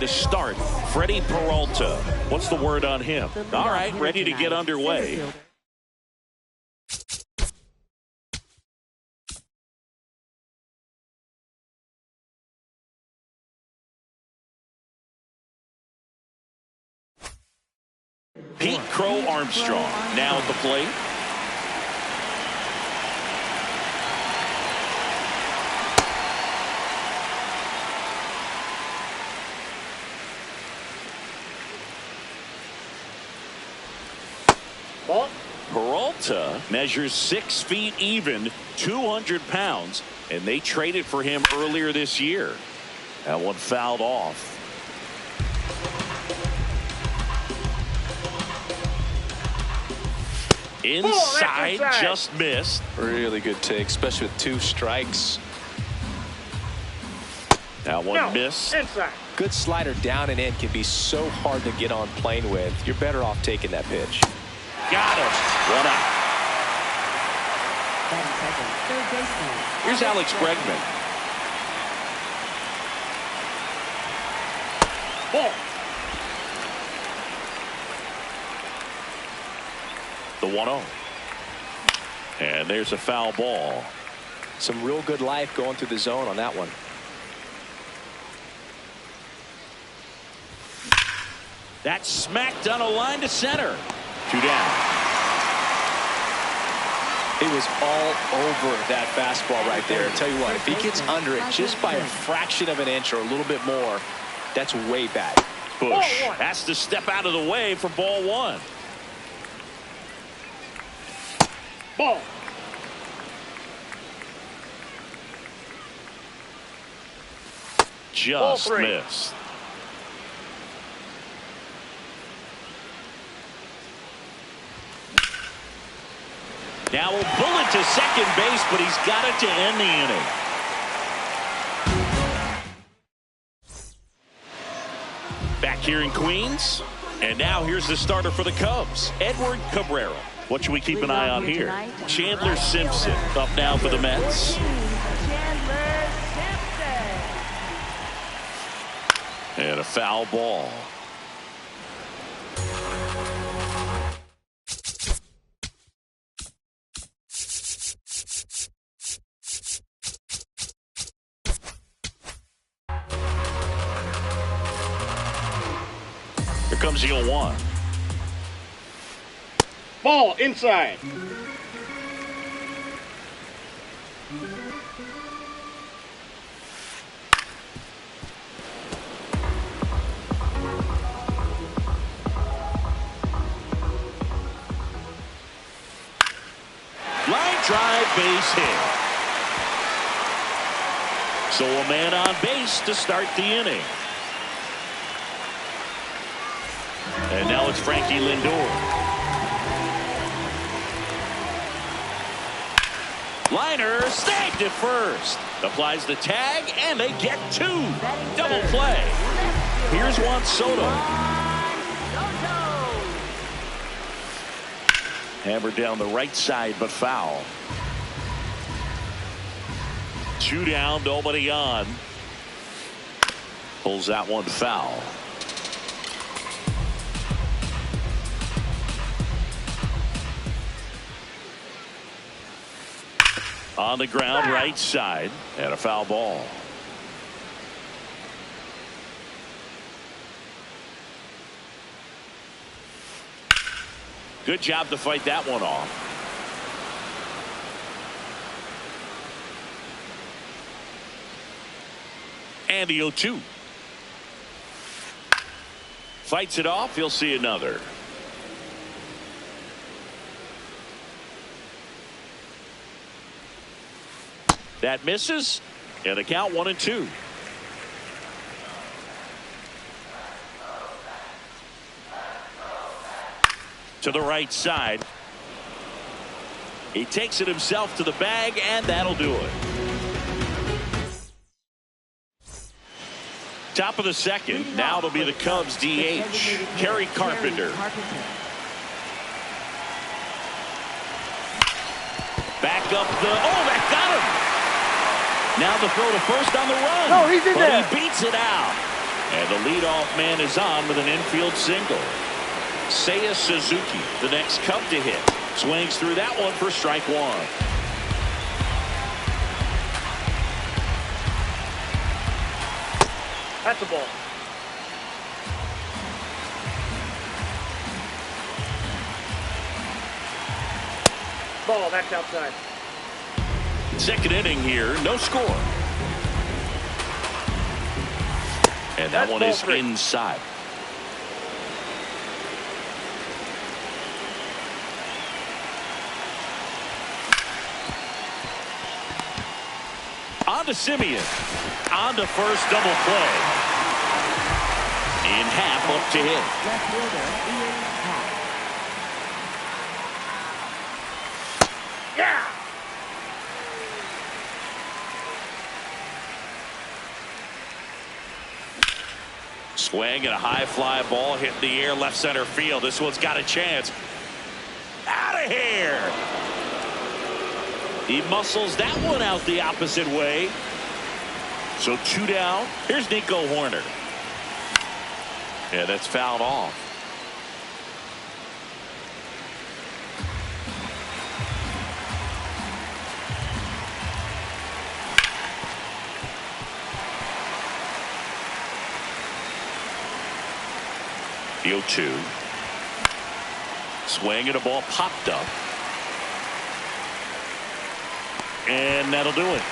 to start. Freddie Peralta. What's the word on him? All right, ready to get underway. Pete Crow Armstrong now at the plate. Peralta measures 6 feet even, 200 pounds, and they traded for him earlier this year. That one fouled off. Inside, just missed. Really good take, especially with 2 strikes. That one missed. Inside. Good slider down and in can be so hard to get on plane with. You're better off taking that pitch. Got him. 1 out. Here's Alex Bregman. Ball. The 1-0. And there's a foul ball. Some real good life going through the zone on that one. That's smacked on a line to center. 2 down. It was all over that fastball right there. I'll tell you what, if he gets under it just by a fraction of an inch or a little bit more, that's way bad. Bush has to step out of the way for ball 1. Ball. Just missed. Now a bullet to second base, but he's got it to end the inning. Back here in Queens, and now here's the starter for the Cubs, Edward Cabrera. What should we keep an eye on here? Chandler Simpson up now for the Mets. And a foul ball. Here comes the 0-1. Ball inside. Line drive, base hit. So a man on base to start the inning. And now it's Frankie Lindor. Liner snagged at first. Applies the tag, and they get 2. Double play. Here's Juan Soto. Hammered down the right side, but foul. 2 down, nobody on. Pulls that one foul. On the ground, right side, and a foul ball. Good job to fight that one off. And the 0-2. Fights it off. He'll see another. That misses, and the count 1-2. To the right side. He takes it himself to the bag, and that'll do it. Top of the second. Now it'll be the Cubs DH, Kerry Carpenter. Back up the, that got him. Now the throw to first on the run. No, he's in there. He beats it out. And the leadoff man is on with an infield single. Seiya Suzuki, the next Cub to hit. Swings through that one for strike one. That's a ball. Ball, that's outside. Second inning here, no score. And that one is inside. On to Simeon. On to first, double play. In half, up to hit. Left fielder, Ian Happ. Yeah! Swing and a high fly ball hit in the air, left center field. This one's got a chance. Out of here. He muscles that one out the opposite way. So 2 down. Here's Nico Hoerner. Yeah, that's fouled off. The 0-2. Swing and a ball popped up. And that'll do it.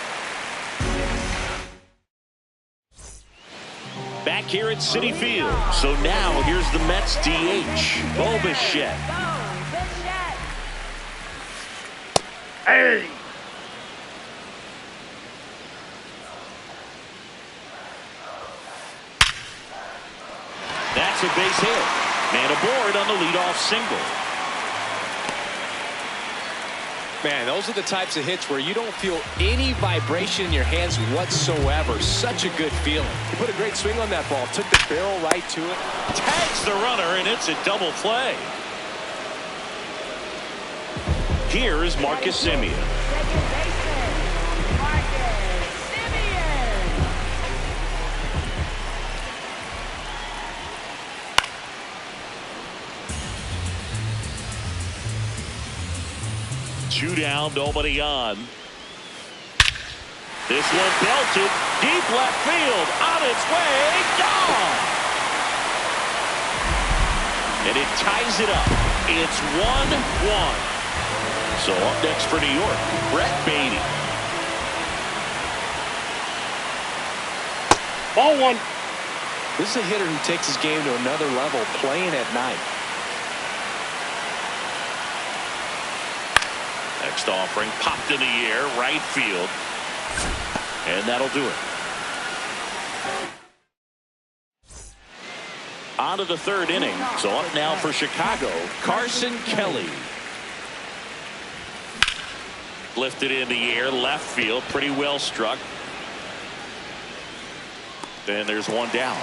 Back here at Citi Field. So now here's the Mets DH, Bo Bichette. Hey! That's a base hit. Man aboard on the leadoff single. Man, those are the types of hits where you don't feel any vibration in your hands whatsoever. Such a good feeling. He put a great swing on that ball. Took the barrel right to it. Tags the runner, and it's a double play. Here is Marcus Semien. Second baseman, Marcus Semien. 2 down, nobody on. This one belted deep left field, on its way, gone. And it ties it up. It's 1-1. So up next for New York, Brett Baty. Ball one. This is a hitter who takes his game to another level, playing at night. Next offering popped in the air, right field. And that'll do it. On to the third inning. So up now for Chicago, Carson Kelly. Lifted in the air, left field, pretty well struck. Then there's one down.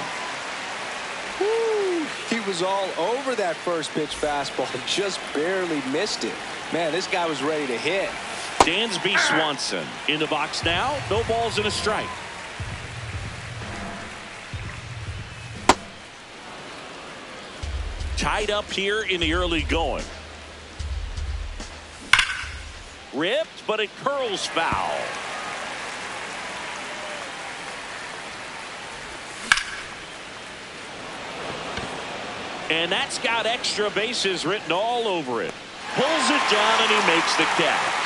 Woo! He was all over that first pitch fastball, just barely missed it. Man, this guy was ready to hit. Dansby Swanson in the box now. No balls and a strike. Tied up here in the early going. Ripped, but it curls foul. And that's got extra bases written all over it. Pulls it down and he makes the catch.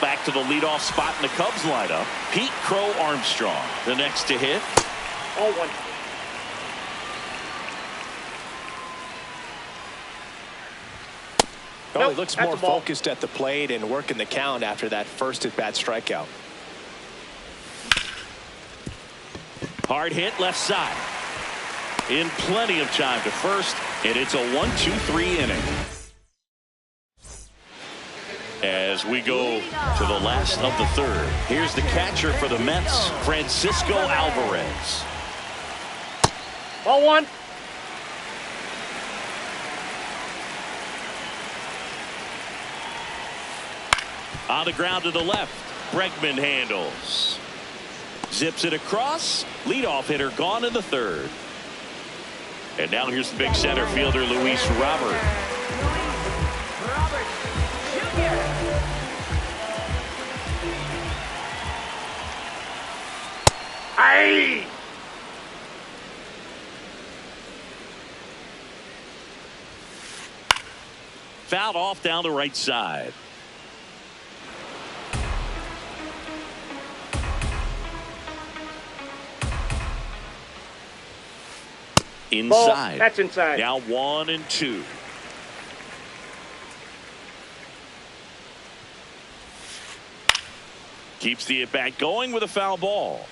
Back to the leadoff spot in the Cubs lineup. Pete Crow Armstrong, the next to hit. Ball one. Well, he looks that's more a ball. focused at the plate and working the count after that first at-bat strikeout. Hard hit left side. In plenty of time to first, and it's a 1-2-3 inning. As we go to the last of the third, here's the catcher for the Mets, Francisco Alvarez. Ball one. On the ground to the left. Bregman handles. Zips it across. Leadoff hitter gone in the third. And now here's the big center fielder, Luis Robert. Robert Jr. Aye! Fouled off down the right side. Inside. Ball. That's inside. Now 1-2. Keeps the at-bat going with a foul ball.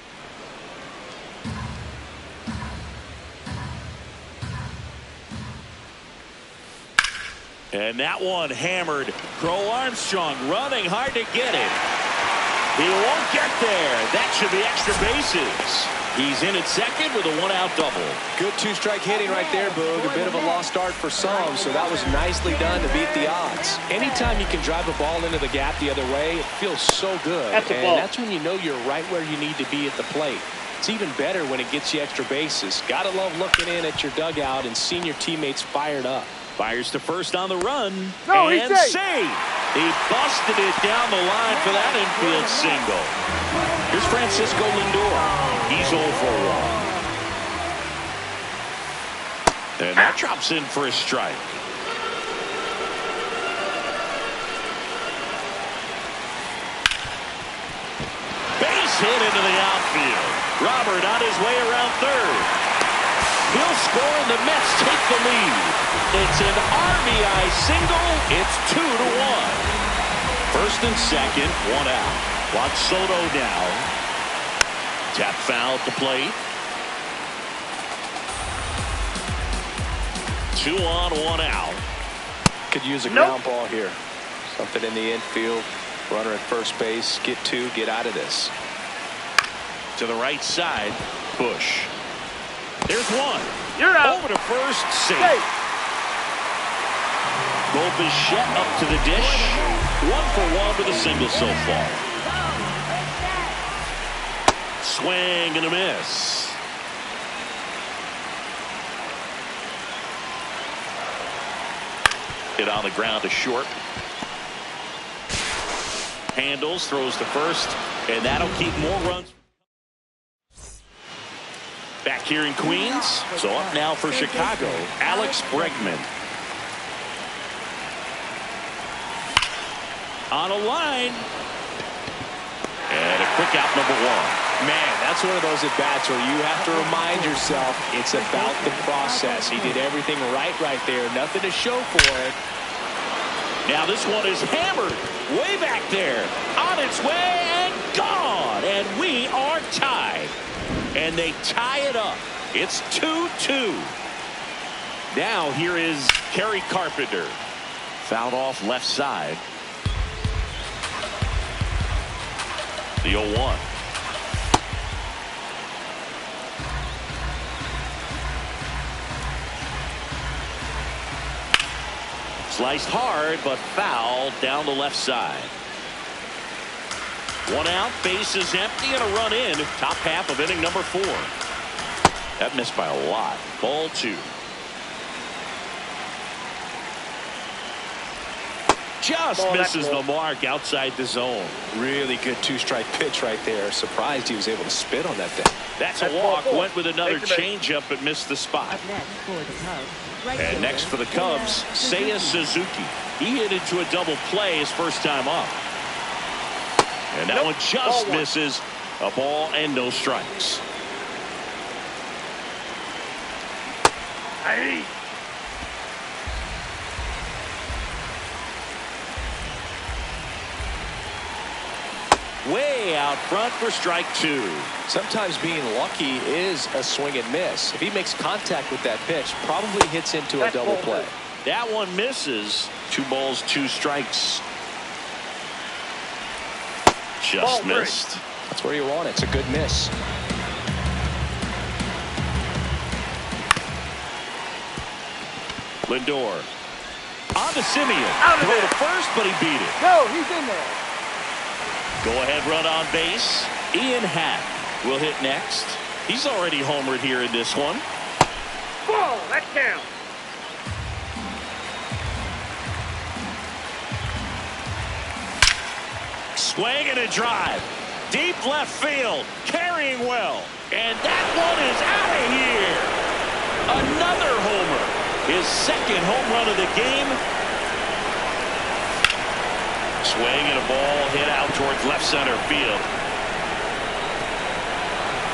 And that one hammered. Crow Armstrong running hard to get it. He won't get there. That should be extra bases. He's in at second with a one-out double. Good two-strike hitting right there, Boog. A bit of a lost start for some, so that was nicely done to beat the odds. Anytime you can drive a ball into the gap the other way, it feels so good. That's a And ball. that's when you know you're right where you need to be at the plate. It's even better when it gets you extra bases. Gotta love looking in at your dugout and seeing your teammates fired up. Fires to first on the run. No, he's and safe. safe. He busted it down the line for that infield single. Here's Francisco Lindor. He's 0 for 1. And that drops in for a strike. Base hit into the outfield. Robert on his way around third. He'll score and the Mets take the lead. It's an RBI single. It's 2-1. First and second, one out. Watch Soto now. Tap foul at the plate. 2 on, 1 out. Could use a Nope. ground ball here. Something in the infield. Runner at first base. Get two. Get out of this. To the right side, Bush. There's one. You're out. Over to first, safe. Safe. Bo Bichette up to the dish. 1 for 1 with a single so far. Swing and a miss. Hit on the ground to short. Handles, throws to first, and that'll keep more runs. Back here in Queens, so up now for Chicago, Alex Bregman. On a line. And a quick out, number 1. Man, that's one of those at-bats where you have to remind yourself it's about the process. He did everything right there. Nothing to show for it. Now this one is hammered way back there. On its way and gone. And we are tied. And they tie it up. It's 2-2. Now here is Kerry Carpenter. Fouled off left side. The 0-1. Sliced hard, but foul down the left side. 1 out, base is empty, and a run in. Top half of inning number 4. That missed by a lot. Ball 2. Just Ball, misses that's the mark outside the zone. Really good two-strike pitch right there. Surprised he was able to spit on that thing. That's That's a walk. ball 4. Went with another Take the base. changeup, but missed the spot. Up next for the Cubs. Right And fielder, next for the Cubs, Seiya Suzuki. He hit into a double play his first time up. And that Nope. one Ball just 1. misses. A ball and no strikes. Aye. Way out front for strike 2. Sometimes being lucky is a swing and miss. If he makes contact with that pitch, probably hits into a That's double ball play. 2. That one misses. 2 balls, 2 strikes. Just Ball 3. missed. That's where you want it. It's a good miss. Lindor. On to Simeon. Out of Throw there. to first, but he beat it. No, he's in there. Go-ahead run on base. Ian Happ will hit next. He's already homered here in this one. Ball, that's down. Swing and a drive. Deep left field. Carrying well. And that one is out of here. Another homer. His second home run of the game. Swing and a ball hit out towards left center field.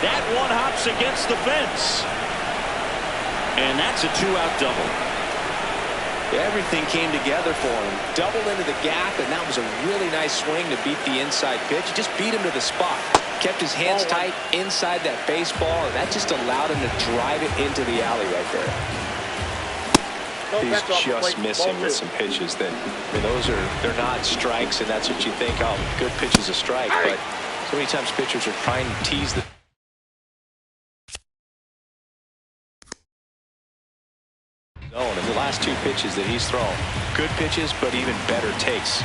That one hops against the fence. And that's a 2-out double. Everything came together for him. Doubled into the gap, and that was a really nice swing to beat the inside pitch. He just beat him to the spot. Kept his hands tight inside that baseball, and that just allowed him to drive it into the alley right there. He's just missing with some pitches that, I mean, they're not strikes, and that's what you think, oh, good pitch is a strike. But so many times pitchers are trying to tease the zone, and the last two pitches that he's thrown, good pitches, but even better takes.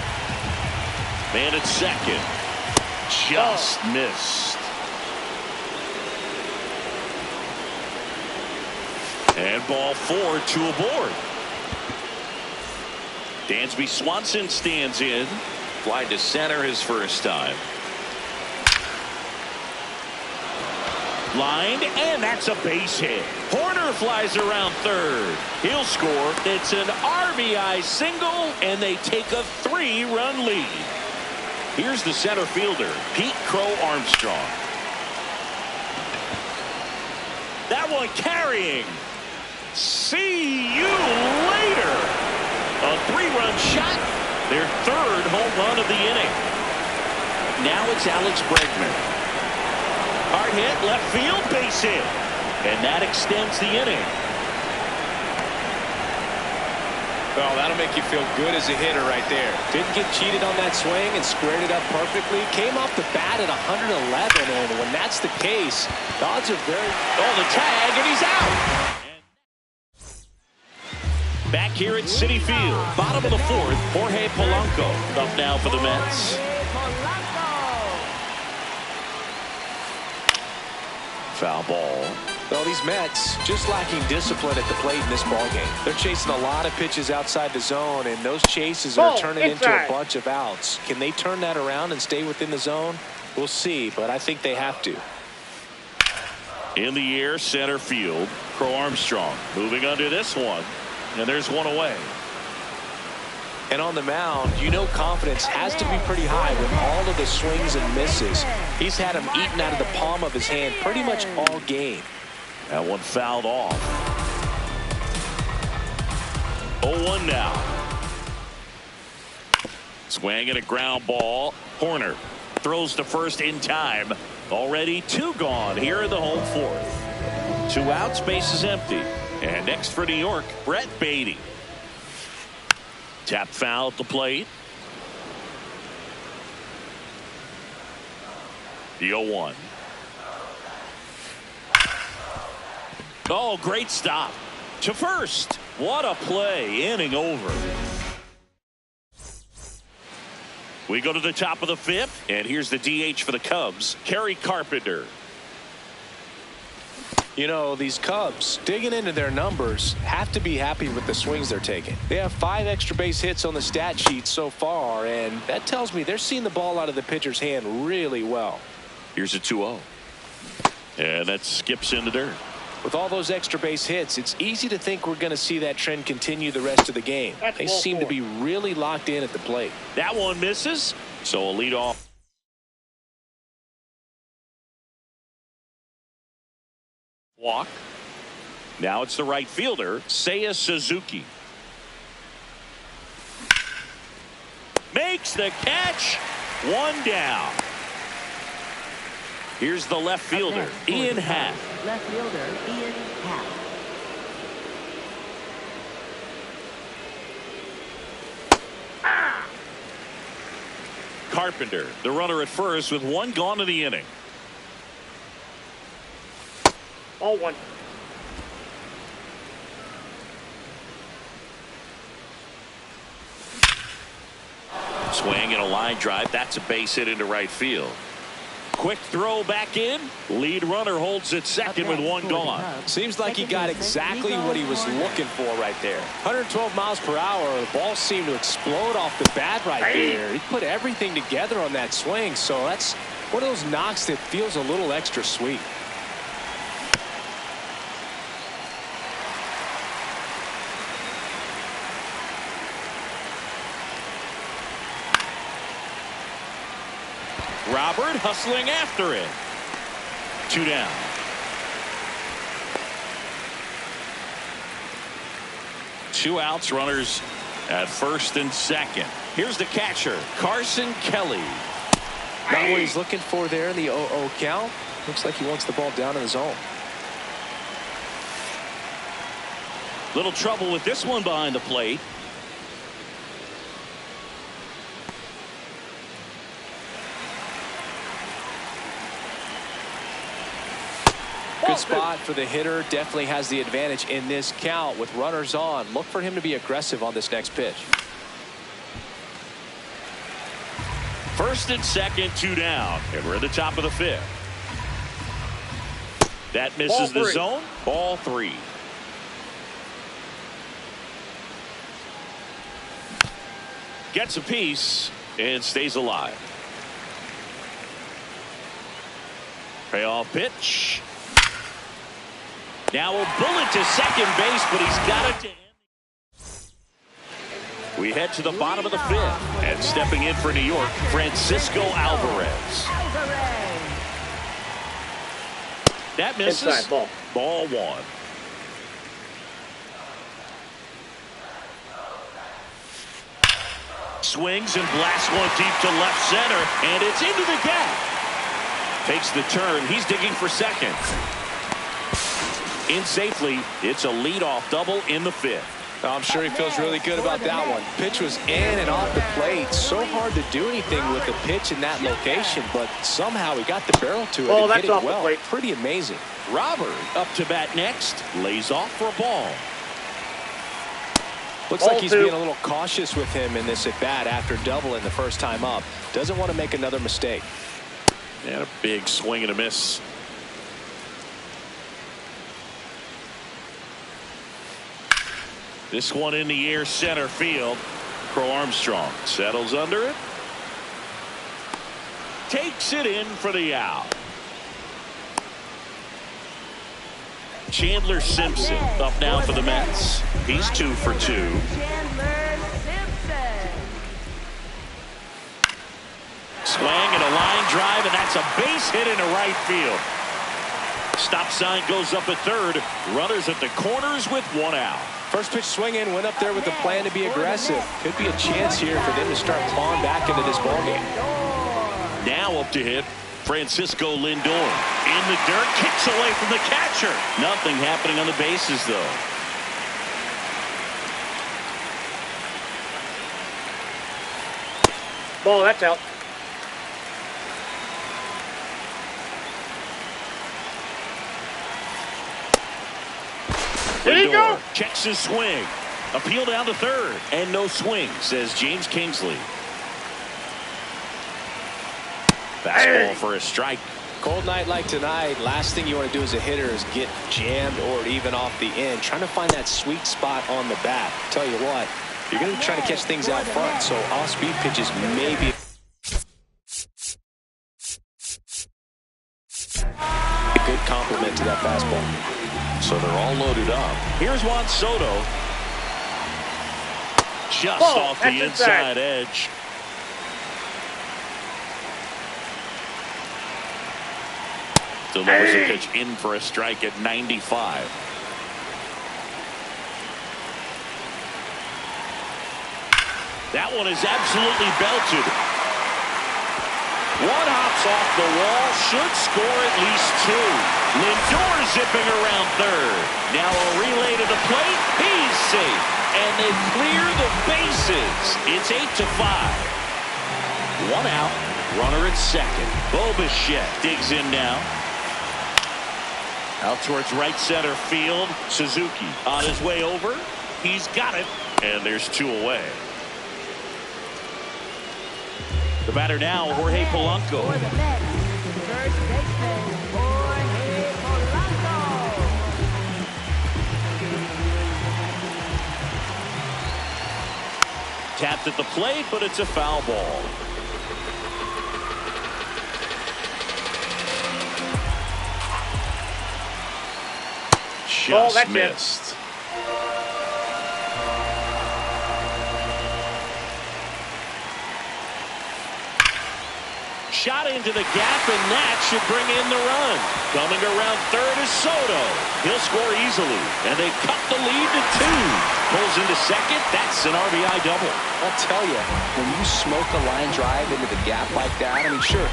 Man at second. Just missed. And ball 4, 2 aboard. Dansby Swanson stands in. Fly to center his first time. Lined, and that's a base hit. Horner flies around third. He'll score. It's an RBI single, and they take a 3-run lead. Here's the center fielder, Pete Crow Armstrong. That one carrying. See you later. A 3-run shot. Their third home run of the inning. Now it's Alex Bregman. Hard hit, left field, base hit. And that extends the inning. Well, that'll make you feel good as a hitter right there. Didn't get cheated on that swing and squared it up perfectly. Came off the bat at 111, and when that's the case, the odds are very... Oh, the tag, and he's out. Back here at Citi Field, bottom of the fourth, Jorge Polanco up now for the Mets. Foul ball. Well, these Mets just lacking discipline at the plate in this ballgame. They're chasing a lot of pitches outside the zone, and those chases are turning into a bunch of outs. Can they turn that around and stay within the zone? We'll see, but I think they have to. In the air, center field, Crow Armstrong moving under this one, and there's one away. And on the mound, you know confidence has to be pretty high with all of the swings and misses. He's had them eaten out of the palm of his hand pretty much all game. That one fouled off. 0-1 now. Swing and a ground ball. Horner throws to first in time. Already 2 gone here in the home fourth. 2 outs, base is empty. And next for New York, Brett Baty. Tap foul at the plate. The 0-1. Oh, great stop. To first. What a play. Inning over. We go to the top of the 5th. And here's the DH for the Cubs, Kerry Carpenter. You know, these Cubs, digging into their numbers, have to be happy with the swings they're taking. They have 5 extra base hits on the stat sheet so far, and that tells me they're seeing the ball out of the pitcher's hand really well. Here's a 2-0. And that skips in the dirt. With all those extra base hits, it's easy to think we're going to see that trend continue the rest of the game. They seem to be really locked in at the plate. That one misses, so a leadoff. Walk. Now it's the right fielder, Seiya Suzuki. Makes the catch. 1 down. Here's the left fielder, Ian Happ. Left fielder, Ian Happ. Carpenter, the runner at first with 1 gone in the inning. 0-1. Swing and a line drive. That's a base hit into right field. Quick throw back in. Lead runner holds at second with one gone. Seems like he got exactly what he was looking for right there. 112 miles per hour. The ball seemed to explode off the bat right there. He put everything together on that swing. So that's one of those knocks that feels a little extra sweet. Robert hustling after it. 2 down. Two outs, runners at first and second. Here's the catcher, Carson Kelly. Not what he's looking for there in the 0-0 count. Looks like he wants the ball down in the zone. Little trouble with this one behind the plate. Good spot for the hitter. Definitely has the advantage in this count with runners on. Look for him to be aggressive on this next pitch. First and second, 2 down. And we're at the top of the 5th. That misses the zone. Ball 3. Gets a piece and stays alive. Payoff pitch. Now a bullet to second base, but he's got it to end. We head to the bottom of the 5th, and stepping in for New York, Francisco Alvarez. That misses. Inside ball. Ball 1. Swings and blasts one deep to left center, and it's into the gap. Takes the turn. He's digging for second. In safely. It's a leadoff double in the 5th. I'm sure he feels really good about that one. Pitch was in and off the plate. So hard to do anything with the pitch in that location, but somehow he got the barrel to it and hit it well. Pretty amazing. Robert up to bat next. Lays off for a ball. Looks like he's being a little cautious with him in this at bat after doubling the first time up. Doesn't want to make another mistake. And a big swing and a miss. This one in the air, center field. Crow Armstrong settles under it. Takes it in for the out. Chandler Simpson up now for the Mets. He's 2 for 2. Swing and a line drive, and that's a base hit into right field. Stop sign goes up at third. Runners at the corners with 1 out. First pitch swing in, went up there with the plan to be aggressive. Could be a chance here for them to start clawing back into this ballgame. Now up to hit, Francisco Lindor. In the dirt, kicks away from the catcher. Nothing happening on the bases, though. Ball, that's out. There you go. Checks his swing. Appeal down to third. And no swing, says James Kingsley. Fastball for a strike. Cold night like tonight, last thing you want to do as a hitter is get jammed or even off the end. Trying to find that sweet spot on the bat. Tell you what, you're going to try to catch things out front, so off-speed pitches may be a good complement to that fastball. So they're all loaded up. Here's Juan Soto. Just off the inside edge. Delivers a pitch in for a strike at 95. That one is absolutely belted. One hops off the wall, should score at least 2. Lindor zipping around third. Now a relay to the plate. He's safe. And they clear the bases. It's 8-5. 1 out. Runner at second. Bo Bichette digs in now. Out towards right center field. Suzuki on his way over. He's got it. And there's 2 away. The batter now, Jorge Polanco. For the Mets, first baseman, Jorge Polanco. Tapped at the plate, but it's a foul ball. Just that's missed. Shot into the gap, and that should bring in the run. Coming around third is Soto. He'll score easily, and they cut the lead to 2. Pulls into second. That's an RBI double. I'll tell you, when you smoke a line drive into the gap like that, I mean, sure.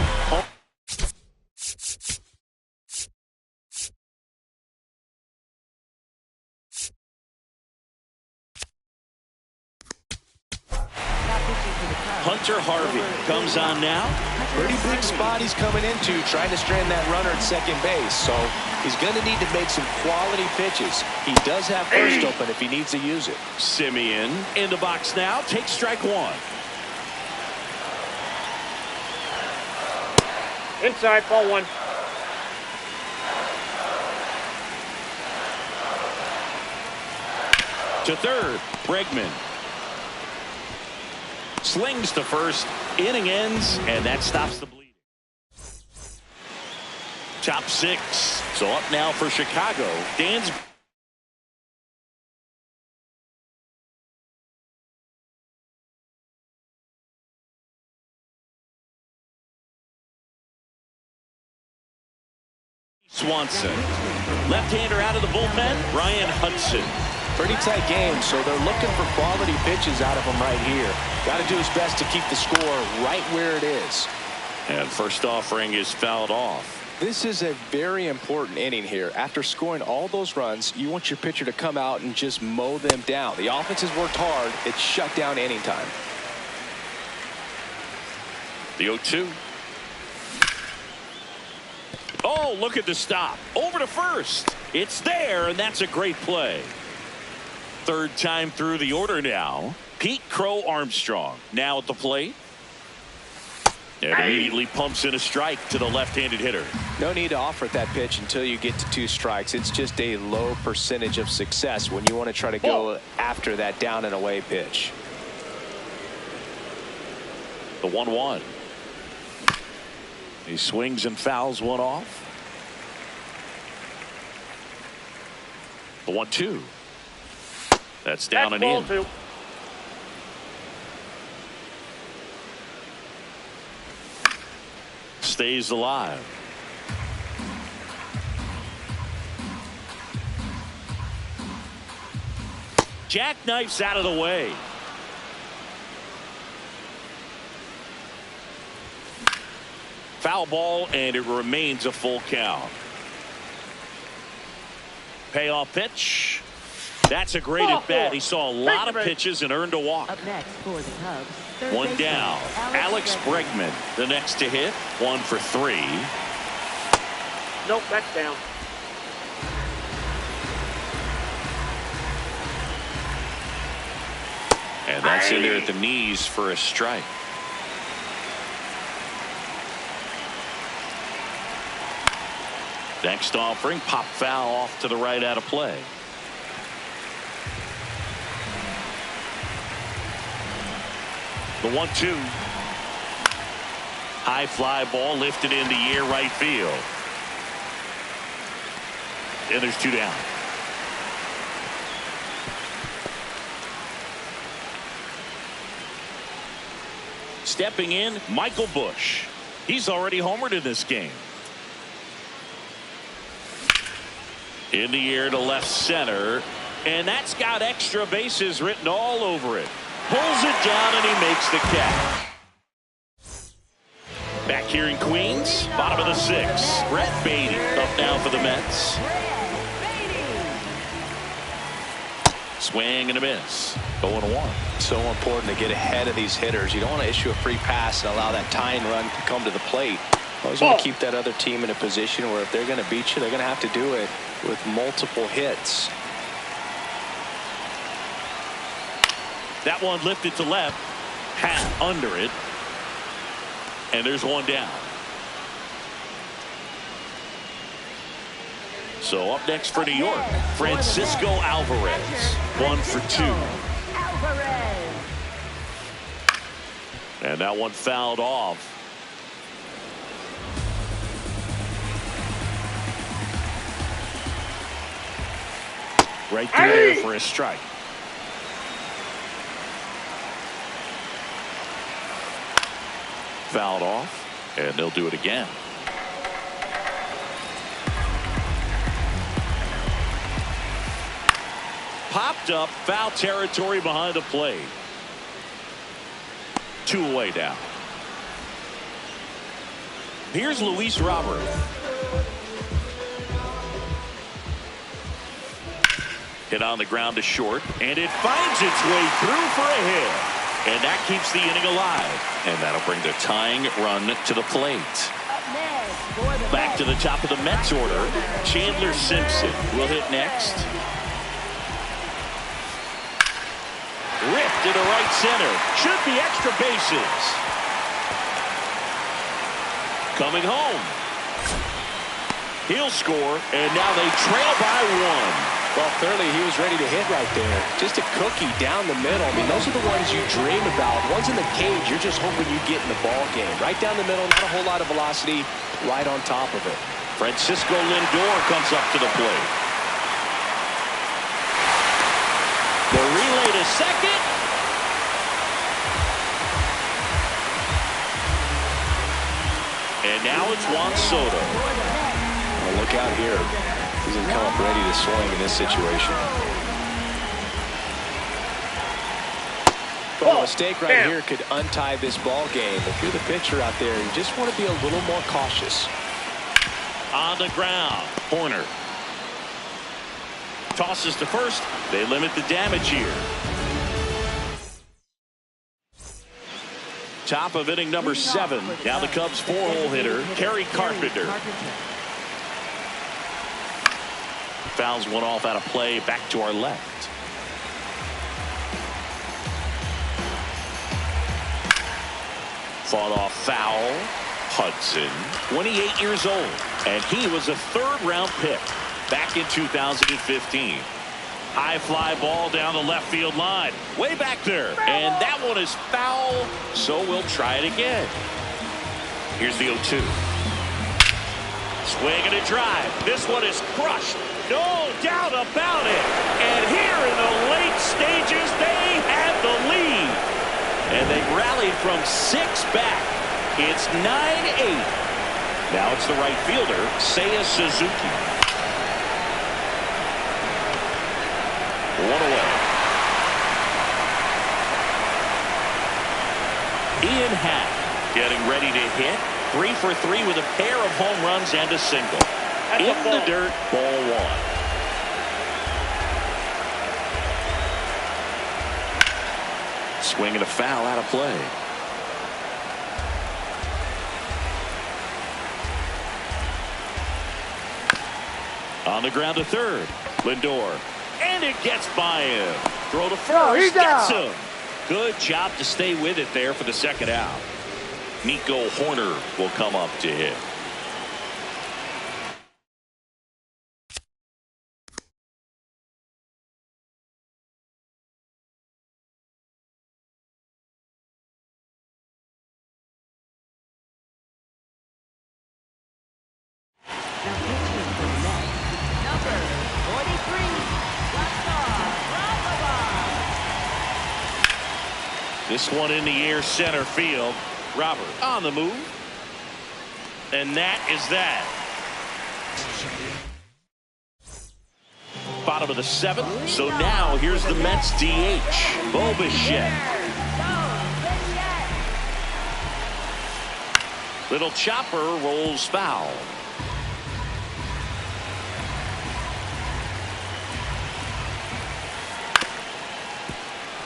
Hunter Harvey comes on now. Pretty big spot he's coming into, trying to strand that runner at second base. So he's going to need to make some quality pitches. He does have first open if he needs to use it. Simeon in the box now. Takes strike 1. Inside, ball 1. To third, Bregman. Slings to first. Inning ends, and that stops the bleeding. Top 6. So up now for Chicago. Dan's Swanson. Left-hander out of the bullpen, Ryan Hudson. Pretty tight game, so they're looking for quality pitches out of him right here. Got to do his best to keep the score right where it is. And first offering is fouled off. This is a very important inning here. After scoring all those runs, you want your pitcher to come out and just mow them down. The offense has worked hard. It's shut down inning time. The 0-2. Oh, look at the stop. Over to first. It's there, and that's a great play. Third time through the order now. Pete Crow Armstrong now at the plate. And immediately pumps in a strike to the left-handed hitter. No need to offer that pitch until you get to 2 strikes. It's just a low percentage of success when you want to try to go after that down and away pitch. The 1-1. He swings and fouls one off. The 1-2. That's down and in. 2. Stays alive. Jackknifes out of the way. Foul ball, and it remains a full count. Payoff pitch. That's a great at bat. He saw a lot of pitches and earned a walk. Up next for the Cubs, third One baseman, down. Alex Bregman, the next to hit. 1 for 3. Nope, that's down. And that's in there at the knees for a strike. Next offering, pop foul off to the right out of play. The 1-2. High fly ball lifted in the air right field. And there's 2 down. Stepping in, Michael Busch. He's already homered in this game. In the air to left center. And that's got extra bases written all over it. Pulls it down, and he makes the catch. Back here in Queens, bottom of the 6th. Brett Baty up now for the Mets. Swing and a miss. 0-1. So important to get ahead of these hitters. You don't want to issue a free pass and allow that tying run to come to the plate. Always want to keep that other team in a position where if they're going to beat you, they're going to have to do it with multiple hits. That one lifted to left. Hat under it. And there's one down. So up next for New York, Francisco Alvarez, 1 for 2. Alvarez. And that one fouled off. Right through there for a strike. Fouled off, and they'll do it again. Popped up, foul territory behind the plate. 2 away now. Here's Luis Robert. Hit on the ground to short, and it finds its way through for a hit. And that keeps the inning alive. And that'll bring the tying run to the plate. Up next for the Back to the Mets. top of the Mets order. Chandler Simpson will hit next. Ripped to the right center. Should be extra bases. Coming home. He'll score, and now they trail by 1. Well, clearly he was ready to hit right there. Just a cookie down the middle. I mean, those are the ones you dream about. Ones in the cage, you're just hoping you get in the ball game. Right down the middle, not a whole lot of velocity, right on top of it. Francisco Lindor comes up to the plate. The relay to second. And now it's Juan Soto. Well, look out here. He's going to come up ready to swing in this situation. Well, a mistake right here could untie this ball game. If you're the pitcher out there, you just want to be a little more cautious. On the ground, Horner. Tosses to first. They limit the damage here. Top of inning number 7. Now the Cubs 4-hole hitter, Kerry Carpenter. Fouls one off out of play, back to our left. Fought off foul. Hudson, 28 years old, and he was a 3rd-round pick back in 2015. High fly ball down the left field line, way back there, and that one is foul, so we'll try it again. Here's the 0-2. Swing and a drive. This one is crushed. No doubt about it. And here in the late stages, they have the lead. And they rallied from 6 back. It's 9-8. Now it's the right fielder, Seiya Suzuki. 1 away. Ian Happ getting ready to hit. 3 for 3 with a pair of home runs and a single. In the dirt, ball 1. Swing and a foul out of play. On the ground to third. Lindor. And it gets by him. Throw to first. Gets him. Good job to stay with it there for the second out. Nico Horner will come up to hit. Number 43, This one in the air, center field. Robert on the move. And that is that. Bottom of the 7th. So now here's the Mets DH, Bo Bichette. Little chopper rolls foul.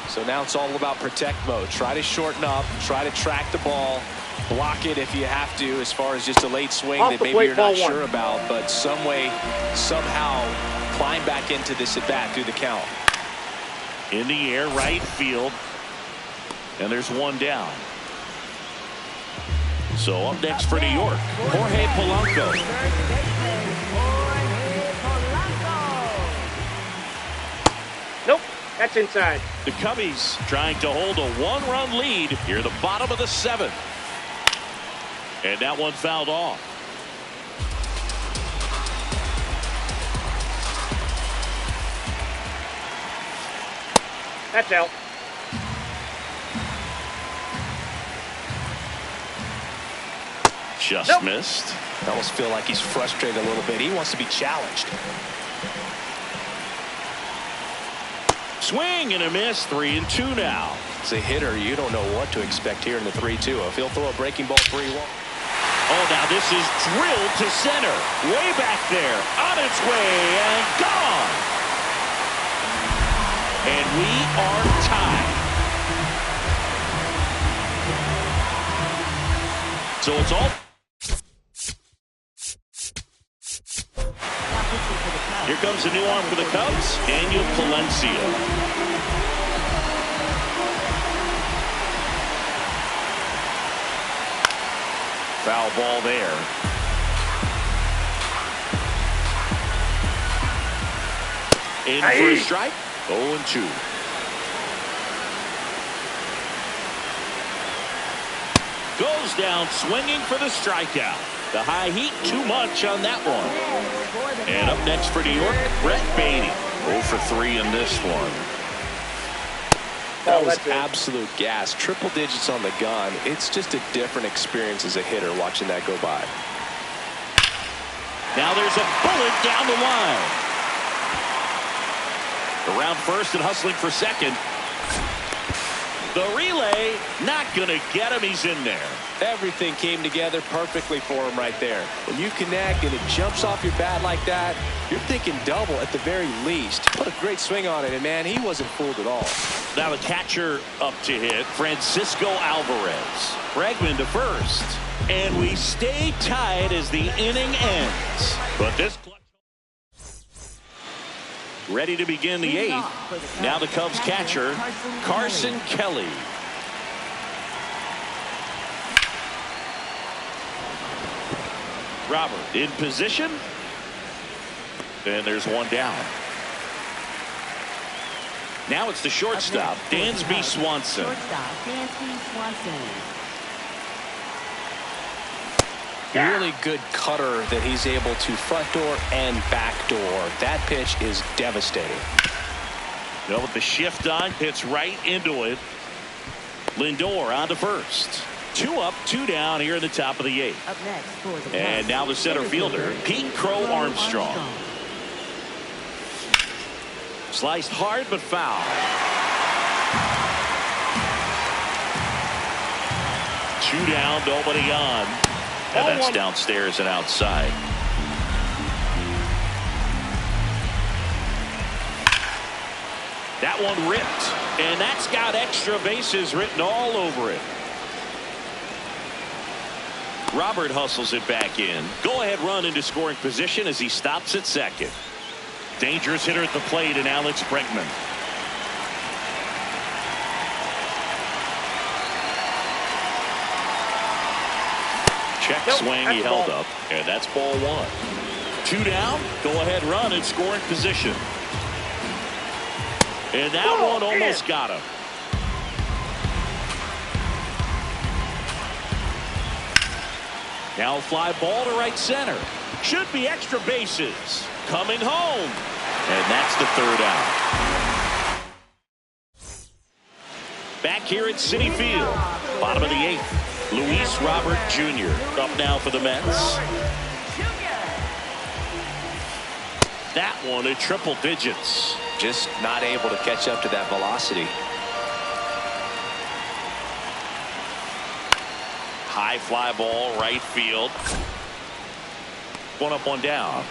So now it's all about protect mode. Try to shorten up, try to track the ball, block it if you have to, as far as just a late swing that maybe you're not sure about, but some way, somehow climb back into this at bat through the count. In the air, right field. And there's one down. So up next for New York, Jorge Polanco. First baseman, Jorge Polanco. Nope, that's inside. The Cubbies trying to hold a one-run lead here at the bottom of the 7th. And that one fouled off. That's out. Just Nope. missed. I almost feel like he's frustrated a little bit. He wants to be challenged. Swing and a miss. 3-2 now. As a hitter, you don't know what to expect here in the 3-2. If he'll throw a breaking ball 3-1. Oh, now this is drilled to center. Way back there. On its way and gone. And we are tied. So it's all. Here comes a new arm for the Cubs, Daniel Palencia. Foul ball there. In for a strike. 0-2. Goes down swinging for the strikeout. The high heat, too much on that one. And up next for New York, Brett Baty. 0 for 3 in this one. That was absolute gas. Triple digits on the gun. It's just a different experience as a hitter watching that go by. Now there's a bullet down the line. Around first and hustling for second. The relay not going to get him. He's in there. Everything came together perfectly for him right there. When you connect and it jumps off your bat like that, you're thinking double at the very least. Put a great swing on it, and man, he wasn't fooled at all. Now the catcher up to hit, Francisco Alvarez. Bregman to first. And we stay tied as the inning ends. But this ready to begin the 8th. Now the Cubs catcher, Carson Kelly. Robert in position. And there's one down. Now it's the shortstop, Dansby Swanson. Shortstop, Dansby Swanson. Really good cutter that he's able to front door and back door. That pitch is devastating. Well, with the shift on, hits right into it. Lindor on to first. 2 up, 2 down here in the top of the 8th. Up next for the And now the center fielder, Pete Crow Armstrong. Sliced hard but foul. 2 down, nobody on. And that's downstairs and outside. That one ripped. And that's got extra bases written all over it. Robert hustles it back in. Go ahead run into scoring position as he stops at second. Dangerous hitter at the plate in Alex Bregman. Check swing, he held up, and that's ball 1. 2 down, go ahead run in scoring position. And that one almost got him. Now a fly ball to right center. Should be extra bases. Coming home. And that's the 3rd out. Back here at Citi Field. Bottom of the 8th. Luis Robert Jr. up now for the Mets. That one at triple digits. Just not able to catch up to that velocity. High fly ball, right field. 1 up, 1 down.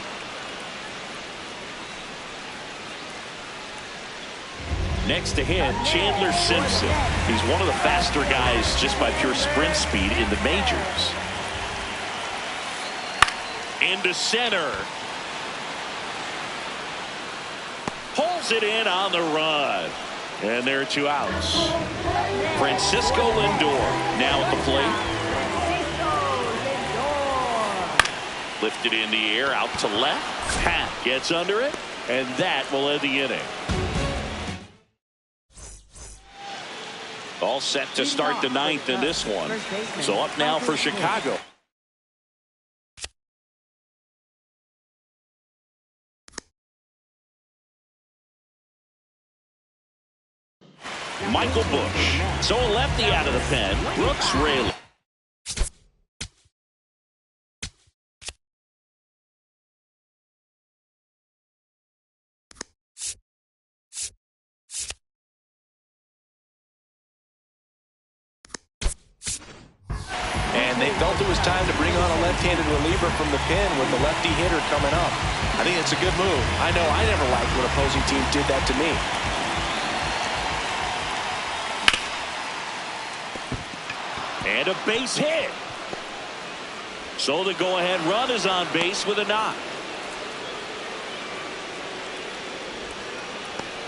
Next to him, Chandler Simpson. He's one of the faster guys just by pure sprint speed in the majors. Into center. Pulls it in on the run. And there are 2 outs. Francisco Lindor now at the plate. Lifted in the air, out to left. Happ gets under it, and that will end the inning. All set to start the ninth in this one. So up now for Chicago. Michael Busch. So a lefty out of the pen. Brooks Raley. And they felt it was time to bring on a left-handed reliever from the pen with the lefty hitter coming up. I think it's a good move. I know I never liked when opposing teams did that to me. And a base hit. So the go-ahead run is on base with a knock.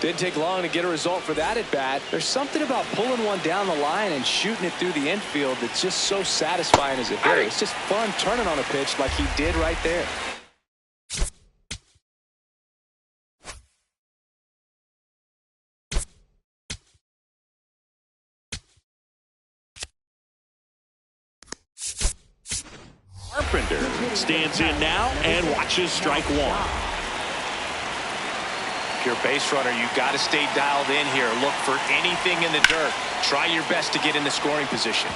Didn't take long to get a result for that at bat. There's something about pulling one down the line and shooting it through the infield that's just so satisfying as a hitter. It's just fun turning on a pitch like he did right there. Carpenter stands in now and watches strike one. If you're a base runner, you got to stay dialed in here. Look for anything in the dirt. Try your best to get in the scoring position.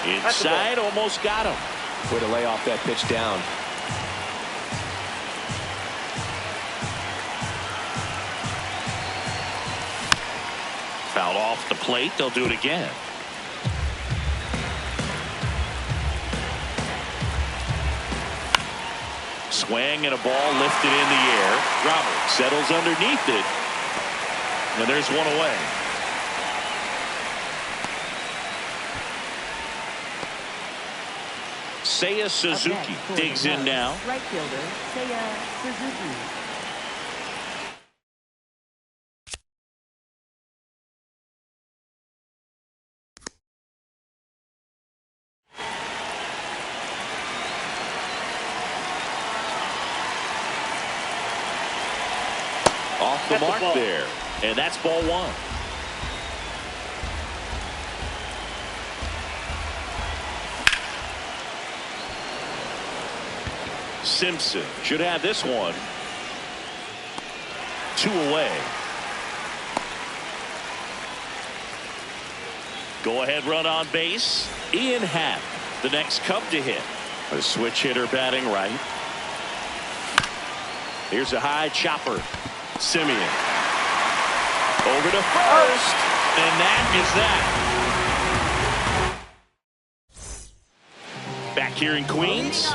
Inside, almost got him. Way to lay off that pitch down. Foul off the plate. They'll do it again. Swing and a ball lifted in the air. Robert settles underneath it. And there's one away. Seiya Suzuki digs in now. Right fielder, Seiya Suzuki. Off the mark there. And that's ball one. Simpson should have this one. 2 away. Go ahead run on base. Ian Happ, the next Cub to hit. A switch hitter batting right. Here's a high chopper. Simeon over to first, and that is that. Back here in Queens,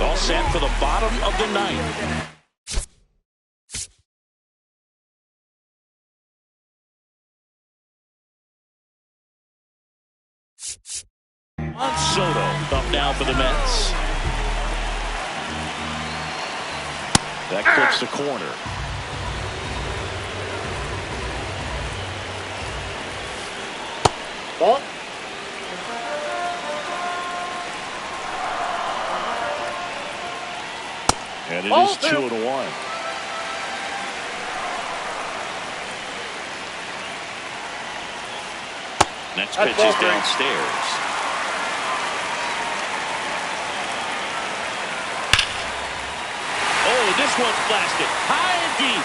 all set for the bottom of the ninth. On Soto up now for the Mets. That clips the corner. Ball. And it is 2-1. Next pitch is downstairs. Oh, this one's blasted high and deep.